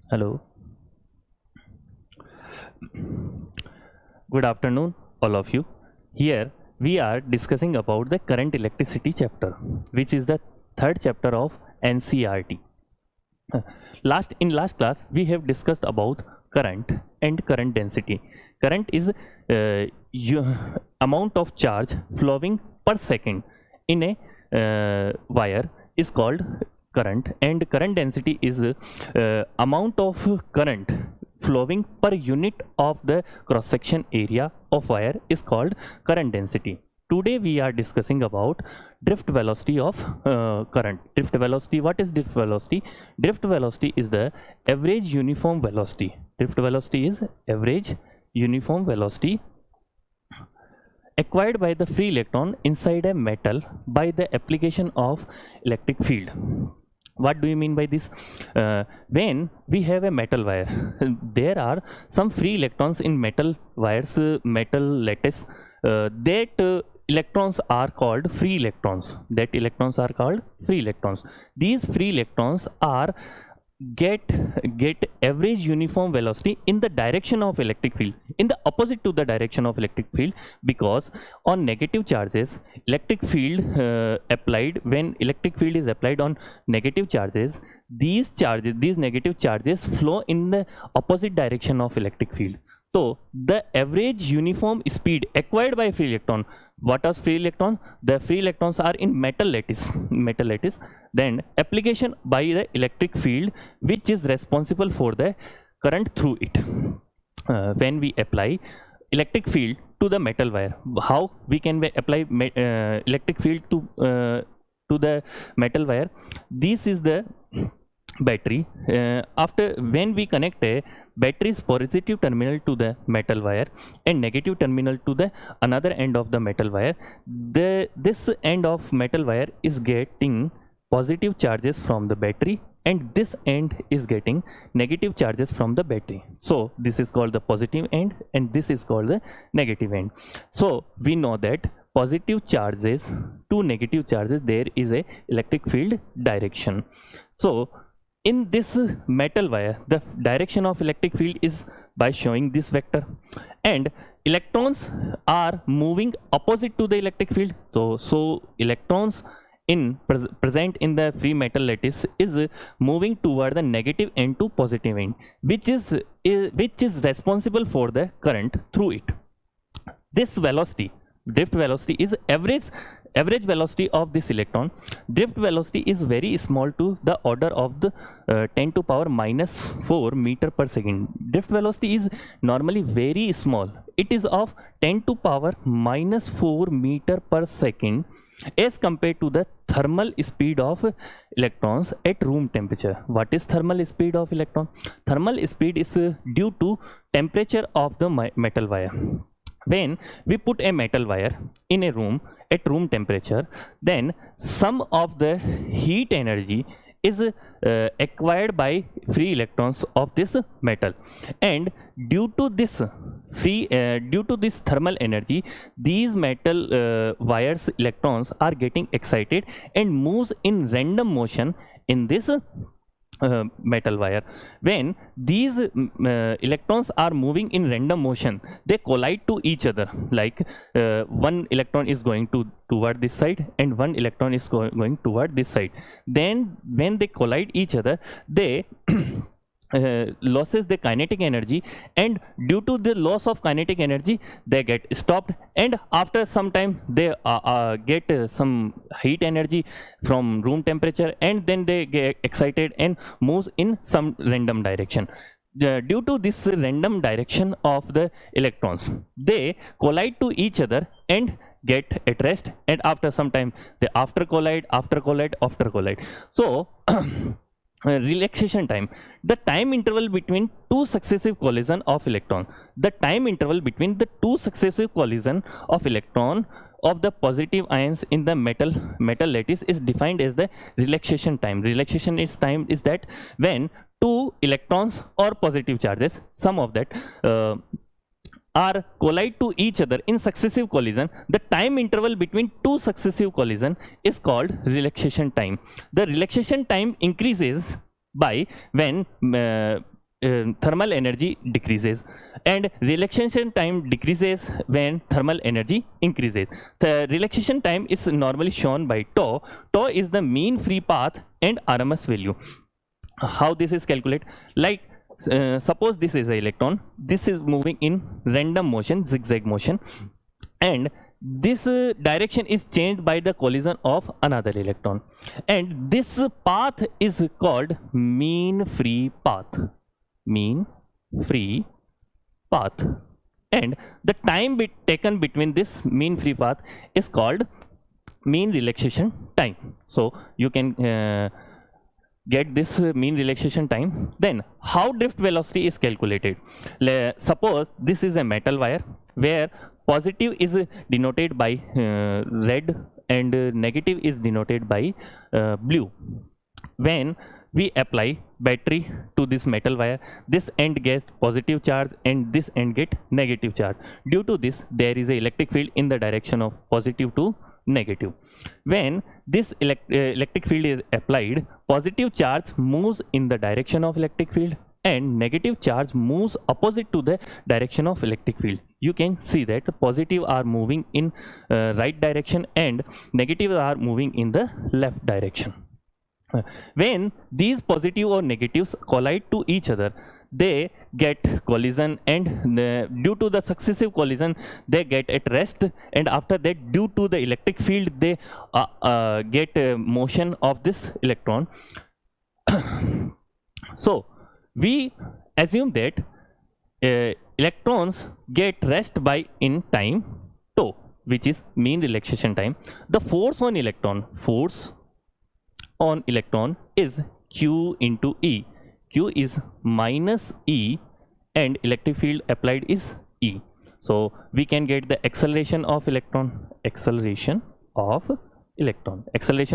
Hello. Good afternoon, all of you. Here we are discussing about the current electricity chapter, which is the third chapter of NCRT. Last class we have discussed about current and current density. Current is amount of charge flowing per second in a wire is called current, and current density is amount of current flowing per unit of the cross section area of wire is called current density. Today we are discussing about drift velocity of current. Drift velocity, what is drift velocity? Drift velocity is the average uniform velocity. Drift velocity is average uniform velocity acquired by the free electron inside a metal by the application of electric field. What do you mean by this? When we have a metal wire, there are some free electrons in metal wires, metal lattice. Electrons are called free electrons. That electrons are called free electrons. These free electrons are get average uniform velocity in the direction of electric field, in the opposite to the direction of electric field, because on negative charges electric field applied, when electric field is applied on negative charges, these negative charges flow in the opposite direction of electric field. So the average uniform speed acquired by free electron, what are free electron? The free electrons are in metal lattice, then application by the electric field which is responsible for the current through it. When we apply electric field to the metal wire, how we can apply electric field to the metal wire? This is the battery. After when we connect a battery's positive terminal to the metal wire and negative terminal to the another end of the metal wire, this end of metal wire is getting positive charges from the battery and this end is getting negative charges from the battery. So this is called the positive end and this is called the negative end. So we know that positive charges to negative charges, there is a electric field direction. So in this metal wire, the direction of electric field is by showing this vector, and electrons are moving opposite to the electric field. So electrons present in the free metal lattice is moving toward the negative end to positive end, which is responsible for the current through it. This velocity, drift velocity, is average velocity of this electron. Drift velocity is very small, to the order of the 10 to power minus 4 meter per second. Drift velocity is normally very small. It is of 10 to power minus 4 meter per second as compared to the thermal speed of electrons at room temperature. What is thermal speed of electron? Thermal speed is due to temperature of the metal wire. When we put a metal wire in a room at room temperature, then some of the heat energy is acquired by free electrons of this metal, and due to this thermal energy, these metal wires electrons are getting excited and moves in random motion in this metal wire. When these electrons are moving in random motion, they collide to each other, like one electron is going toward this side and one electron is going toward this side. Then when they collide each other, they losses the kinetic energy, and due to the loss of kinetic energy they get stopped, and after some time they get some heat energy from room temperature, and then they get excited and moves in some random direction. Due to this random direction of the electrons, they collide to each other and get at rest, and after some time they after collide. So relaxation time, the time interval between two successive collision of electron. The time interval between the two successive collision of electron of the positive ions in the metal lattice is defined as the relaxation time. Relaxation is time is that when two electrons or positive charges, some of that are collide to each other in successive collision, the time interval between two successive collision is called relaxation time. The relaxation time increases by when thermal energy decreases, and relaxation time decreases when thermal energy increases. The relaxation time is normally shown by tau. Tau is the mean free path and RMS value. How this is calculated? Like suppose this is an electron, this is moving in random motion, zigzag motion, and this direction is changed by the collision of another electron, and this path is called mean free path. Mean free path, and the time taken between this mean free path is called mean relaxation time. So you can get this mean relaxation time. Then how drift velocity is calculated? Suppose this is a metal wire where positive is denoted by red and negative is denoted by blue. When we apply battery to this metal wire, this end gets positive charge and this end get negative charge. Due to this, there is an electric field in the direction of positive to negative. When this electric field is applied, positive charge moves in the direction of electric field and negative charge moves opposite to the direction of electric field. You can see that the positive are moving in right direction and negative are moving in the left direction. When these positive or negatives collide to each other, they get collision, and due to the successive collision they get at rest, and after that due to the electric field they get motion of this electron. So we assume that electrons get rest by in time tau, which is mean relaxation time. The force on electron is Q into E. Q is minus E and electric field applied is E. So we can get the acceleration of electron. Acceleration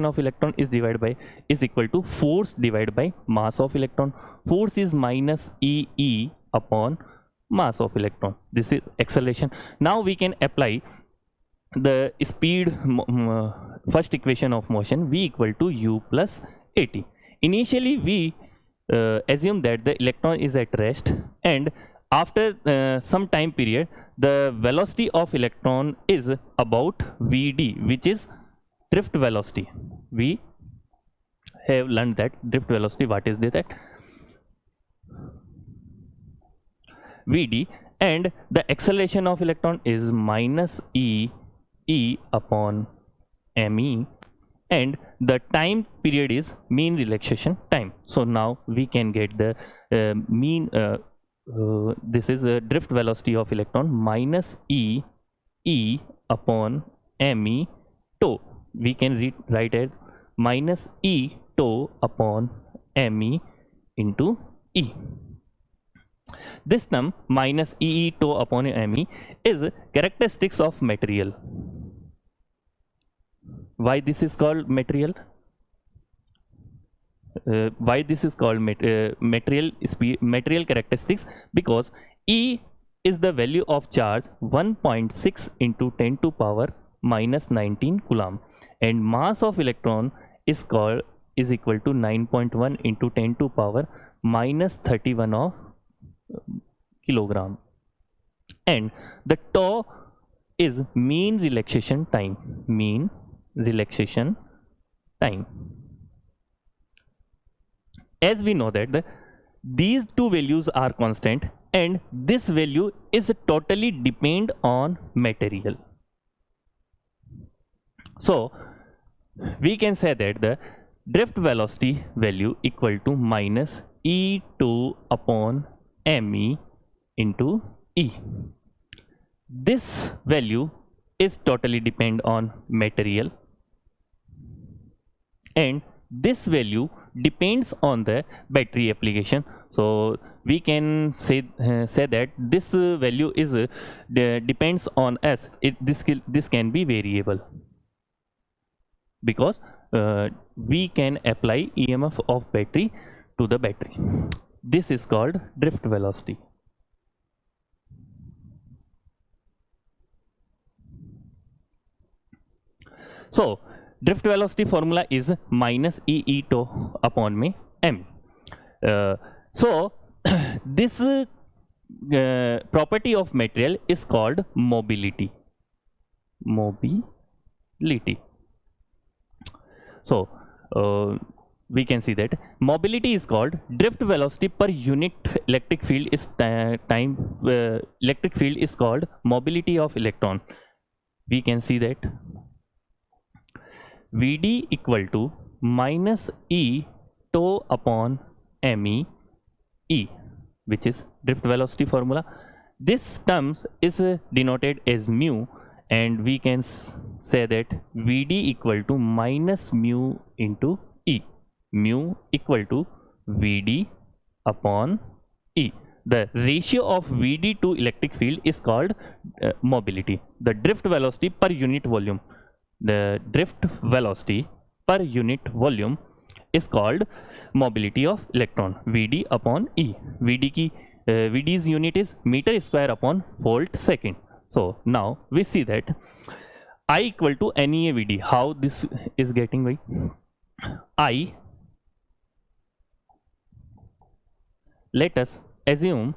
of electron is divided by is equal to force divided by mass of electron. Force is minus E upon mass of electron. This is acceleration. Now we can apply the speed, first equation of motion, v equal to u plus at. Initially we assume that the electron is at rest, and after some time period the velocity of electron is about vd, which is drift velocity. We have learned that drift velocity, what is that? Vd, and the acceleration of electron is minus e upon me, and the time period is mean relaxation time. So now we can get the mean this is a drift velocity of electron minus e upon me tau. We can write as minus e tau upon me into e. This term minus e tau upon me is characteristics of material. Why this is called material? Why this is called material characteristics? Because E is the value of charge 1.6 into 10 to power minus 19 coulomb, and mass of electron is equal to 9.1 into 10 to power minus 31 of kilogram, and the tau is mean relaxation time. Mean relaxation time. As we know that these two values are constant, and this value is totally depend on material. So we can say that the drift velocity value equal to minus E2 upon me into E. This value is totally depend on material, and this value depends on the battery application. So we can say that this value is depends on us. This can be variable, because we can apply EMF of battery to the battery. This is called drift velocity. So drift velocity formula is minus e tau upon me m. So this property of material is called mobility. Mobility. So we can see that mobility is called drift velocity per unit electric field is electric field is called mobility of electron. We can see that Vd equal to minus E tau upon me E, which is drift velocity formula. This term is denoted as mu, and we can say that Vd equal to minus mu into E. Mu equal to Vd upon E. The ratio of Vd to electric field is called mobility. The drift velocity per unit volume. The drift velocity per unit volume is called mobility of electron. Vd upon E. Vd's unit is meter square upon volt second. So now we see that I equal to NEA Vd. How this is getting by? Let us assume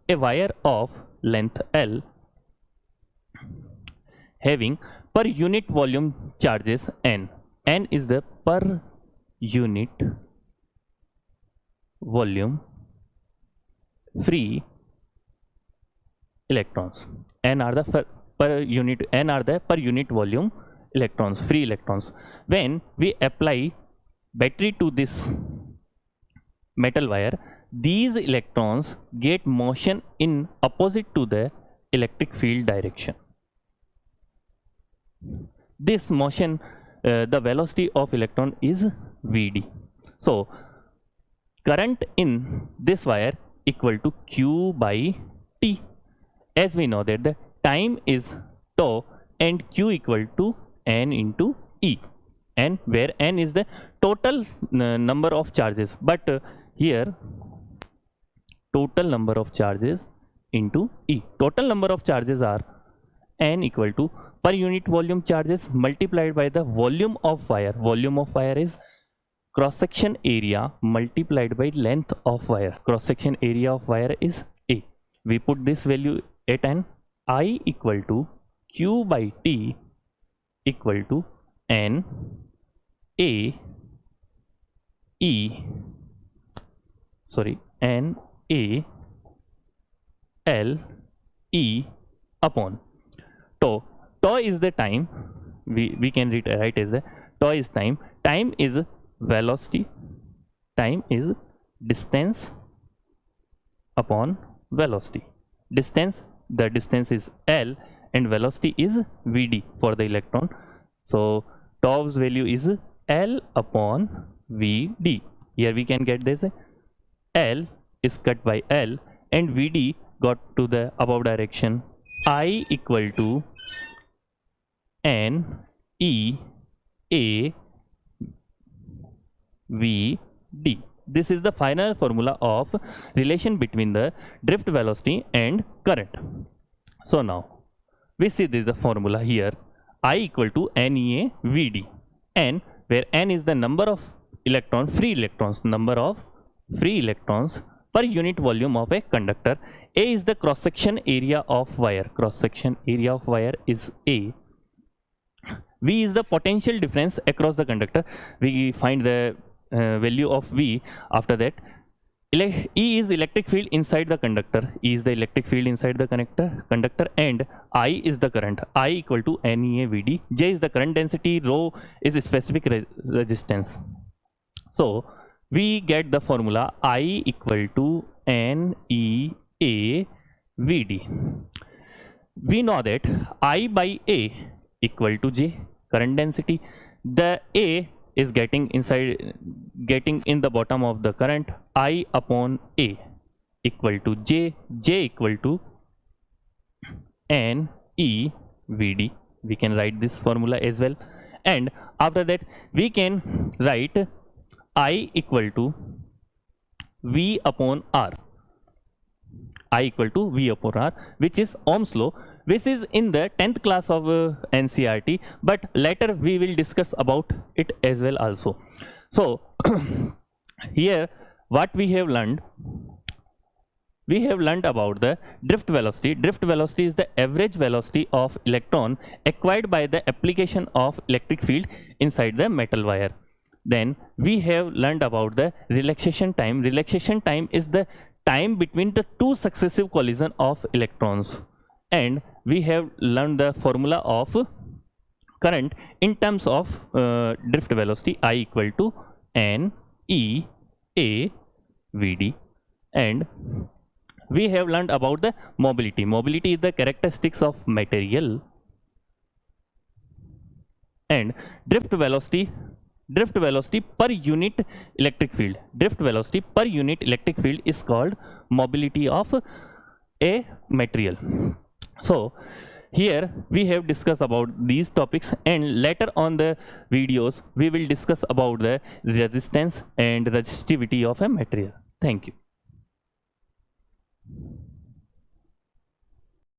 a wire of length L having per unit volume charges N. N is the per unit volume free electrons. N are the per unit volume electrons, free electrons. When we apply battery to this metal wire, these electrons get motion in opposite to the electric field direction. This motion, the velocity of electron is Vd. So current in this wire equal to Q by T. As we know that the time is tau and Q equal to N into E, and where N is the total number of charges, but here total number of charges into E. Total number of charges are N equal to per unit volume charges multiplied by the volume of wire. Volume of wire is cross section area multiplied by length of wire. Cross section area of wire is A. We put this value at N. I equal to Q by T equal to N A L E upon tau. Tau is the time. We can write as the tau is time. Time is velocity. Time is distance upon velocity. Distance, the distance is L and velocity is Vd for the electron. So tau's value is L upon Vd. Here we can get this. L is cut by L and Vd got to the above direction. I equal to N E A V D. This is the final formula of relation between the drift velocity and current. So now we see this is the formula here. I equal to NEA Vd, N, where N is the number of free electrons per unit volume of a conductor. A is the cross section area of wire. Cross section area of wire is A. V is the potential difference across the conductor. We find the value of V. After that, E is electric field inside the conductor. E is the electric field inside the conductor, and I is the current. I equal to NEA Vd. J is the current density. Rho is a specific resistance. So we get the formula I equal to NEA Vd. We know that I by A equal to J, current density. The A is getting in the bottom of the current. I upon A equal to J. J equal to NE Vd. We can write this formula as well, and after that we can write I equal to V upon R. I equal to V upon R, which is Ohm's law, which is in the 10th class of NCERT, but later we will discuss about it as well also. So here what we have learned? We have learned about the drift velocity. Drift velocity is the average velocity of electron acquired by the application of electric field inside the metal wire. Then we have learned about the relaxation time. Relaxation time is the time between the two successive collision of electrons. And we have learned the formula of current in terms of drift velocity, I equal to N E A V D. And we have learned about the mobility. Mobility is the characteristics of material. And drift velocity per unit electric field. Drift velocity per unit electric field is called mobility of a material. So here we have discussed about these topics, and later on the videos we will discuss about the resistance and resistivity of a material. Thank you.